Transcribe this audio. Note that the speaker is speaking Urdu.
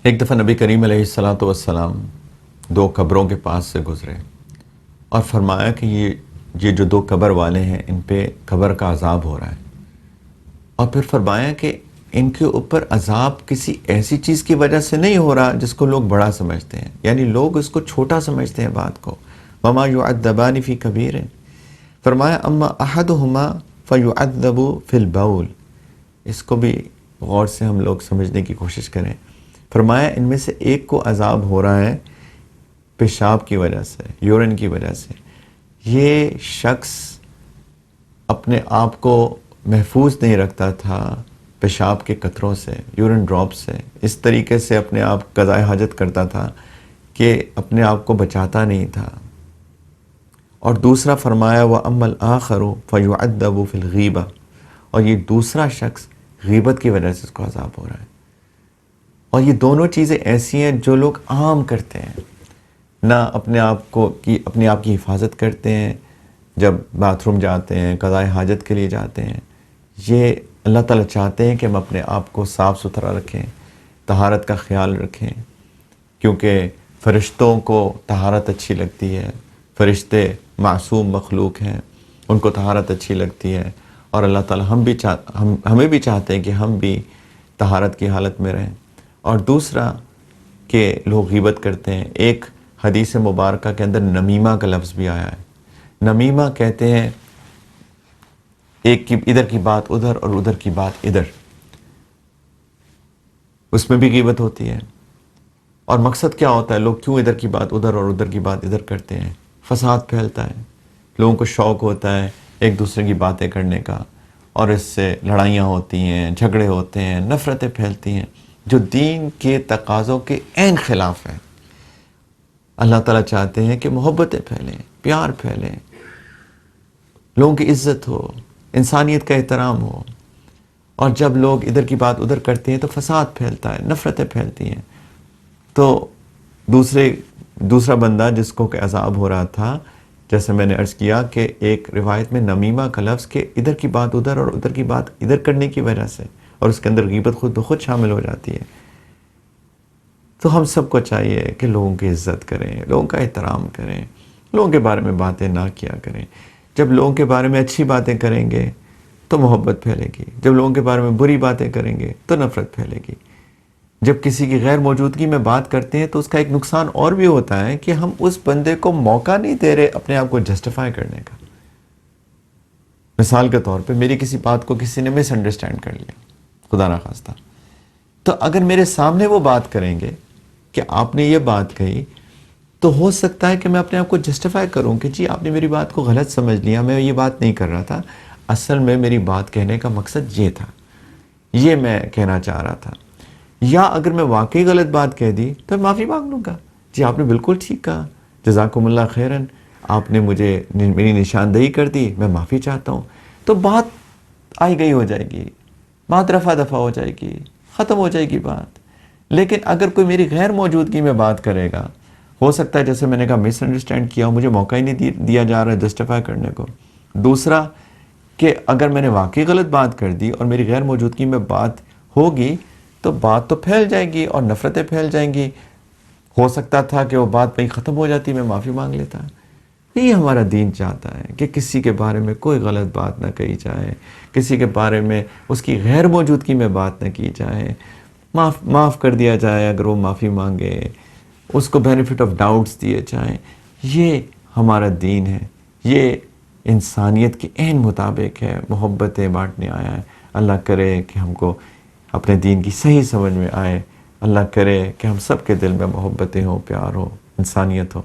ایک دفعہ نبی کریم علیہ الصلاۃ والسلام دو قبروں کے پاس سے گزرے اور فرمایا کہ یہ جو دو قبر والے ہیں ان پہ قبر کا عذاب ہو رہا ہے، اور پھر فرمایا کہ ان کے اوپر عذاب کسی ایسی چیز کی وجہ سے نہیں ہو رہا جس کو لوگ بڑا سمجھتے ہیں، یعنی لوگ اس کو چھوٹا سمجھتے ہیں بات کو. وما يعذبان فی کبیر، فرمایا اما احدہما فیعذب فی البول. اس کو بھی غور سے ہم لوگ سمجھنے کی کوشش کریں. فرمایا ان میں سے ایک کو عذاب ہو رہا ہے پیشاب کی وجہ سے، یورین کی وجہ سے. یہ شخص اپنے آپ کو محفوظ نہیں رکھتا تھا پیشاب کے قطروں سے، یورین ڈراپ سے، اس طریقے سے اپنے آپ قضائے حاجت کرتا تھا کہ اپنے آپ کو بچاتا نہیں تھا. اور دوسرا فرمایا وَأَمَّا الْآخَرُ فَيُعَذَّبُ فِي الْغِيبَةِ، اور یہ دوسرا شخص غیبت کی وجہ سے اس کو عذاب ہو رہا ہے. اور یہ دونوں چیزیں ایسی ہیں جو لوگ عام کرتے ہیں، نہ اپنے آپ کی حفاظت کرتے ہیں جب باتھ روم جاتے ہیں، قضائے حاجت کے لیے جاتے ہیں. یہ اللہ تعالیٰ چاہتے ہیں کہ ہم اپنے آپ کو صاف ستھرا رکھیں، طہارت کا خیال رکھیں، کیونکہ فرشتوں کو طہارت اچھی لگتی ہے. فرشتے معصوم مخلوق ہیں، ان کو طہارت اچھی لگتی ہے، اور اللہ تعالیٰ ہمیں بھی چاہتے ہیں کہ ہم بھی طہارت کی حالت میں رہیں. اور دوسرا کہ لوگ غیبت کرتے ہیں. ایک حدیث مبارکہ کے اندر نمیمہ کا لفظ بھی آیا ہے. نمیمہ کہتے ہیں ادھر کی بات ادھر اور ادھر کی بات ادھر، اس میں بھی غیبت ہوتی ہے. اور مقصد کیا ہوتا ہے؟ لوگ کیوں ادھر کی بات ادھر اور ادھر کی بات ادھر کرتے ہیں؟ فساد پھیلتا ہے، لوگوں کو شوق ہوتا ہے ایک دوسرے کی باتیں کرنے کا، اور اس سے لڑائیاں ہوتی ہیں، جھگڑے ہوتے ہیں، نفرتیں پھیلتی ہیں جو دین کے تقاضوں کے عین خلاف ہے. اللہ تعالیٰ چاہتے ہیں کہ محبتیں پھیلیں، پیار پھیلیں، لوگوں کی عزت ہو، انسانیت کا احترام ہو. اور جب لوگ ادھر کی بات ادھر کرتے ہیں تو فساد پھیلتا ہے، نفرتیں پھیلتی ہیں. تو دوسرا بندہ جس کو کہ عذاب ہو رہا تھا، جیسے میں نے عرض کیا کہ ایک روایت میں نمیمہ کا لفظ کہ ادھر کی بات ادھر اور ادھر کی بات ادھر کرنے کی وجہ سے، اور اس کے اندر غیبت خود بخود شامل ہو جاتی ہے. تو ہم سب کو چاہیے کہ لوگوں کی عزت کریں، لوگوں کا احترام کریں، لوگوں کے بارے میں باتیں نہ کیا کریں. جب لوگوں کے بارے میں اچھی باتیں کریں گے تو محبت پھیلے گی، جب لوگوں کے بارے میں بری باتیں کریں گے تو نفرت پھیلے گی. جب کسی کی غیر موجودگی میں بات کرتے ہیں تو اس کا ایک نقصان اور بھی ہوتا ہے کہ ہم اس بندے کو موقع نہیں دے رہے اپنے آپ کو جسٹیفائی کرنے کا. مثال کے طور پہ میری کسی بات کو کسی نے مس انڈرسٹینڈ کر لیا، خدا نخواستہ، تو اگر میرے سامنے وہ بات کریں گے کہ آپ نے یہ بات کہی، تو ہو سکتا ہے کہ میں اپنے آپ کو جسٹیفائی کروں کہ جی آپ نے میری بات کو غلط سمجھ لیا، میں یہ بات نہیں کر رہا تھا، اصل میں میری بات کہنے کا مقصد یہ تھا، یہ میں کہنا چاہ رہا تھا. یا اگر میں واقعی غلط بات کہہ دی تو میں معافی مانگ لوں گا، جی آپ نے بالکل ٹھیک کہا، جزاکم اللہ خیراً، آپ نے میری نشاندہی کر دی، میں معافی چاہتا ہوں. تو بات آئی گئی ہو جائے گی، بات رفع دفع ہو جائے گی، ختم ہو جائے گی بات. لیکن اگر کوئی میری غیر موجودگی میں بات کرے گا، ہو سکتا ہے جیسے میں نے کہا مس انڈرسٹینڈ کیا، مجھے موقع ہی نہیں دیا جا رہا ہے جسٹیفائی کرنے کو. دوسرا کہ اگر میں نے واقعی غلط بات کر دی اور میری غیر موجودگی میں بات ہوگی تو بات تو پھیل جائے گی اور نفرتیں پھیل جائیں گی. ہو سکتا تھا کہ وہ بات وہیں ختم ہو جاتی، میں معافی مانگ لیتا. یہ ہمارا دین چاہتا ہے کہ کسی کے بارے میں کوئی غلط بات نہ کہی جائے، کسی کے بارے میں اس کی غیر موجودگی میں بات نہ کی جائے، معاف کر دیا جائے اگر وہ معافی مانگے، اس کو بینیفٹ آف ڈاؤٹس دیے جائیں. یہ ہمارا دین ہے، یہ انسانیت کے عین مطابق ہے، محبتیں بانٹنے آیا ہے. اللہ کرے کہ ہم کو اپنے دین کی صحیح سمجھ میں آئے. اللہ کرے کہ ہم سب کے دل میں محبتیں ہوں، پیار ہو، انسانیت ہو.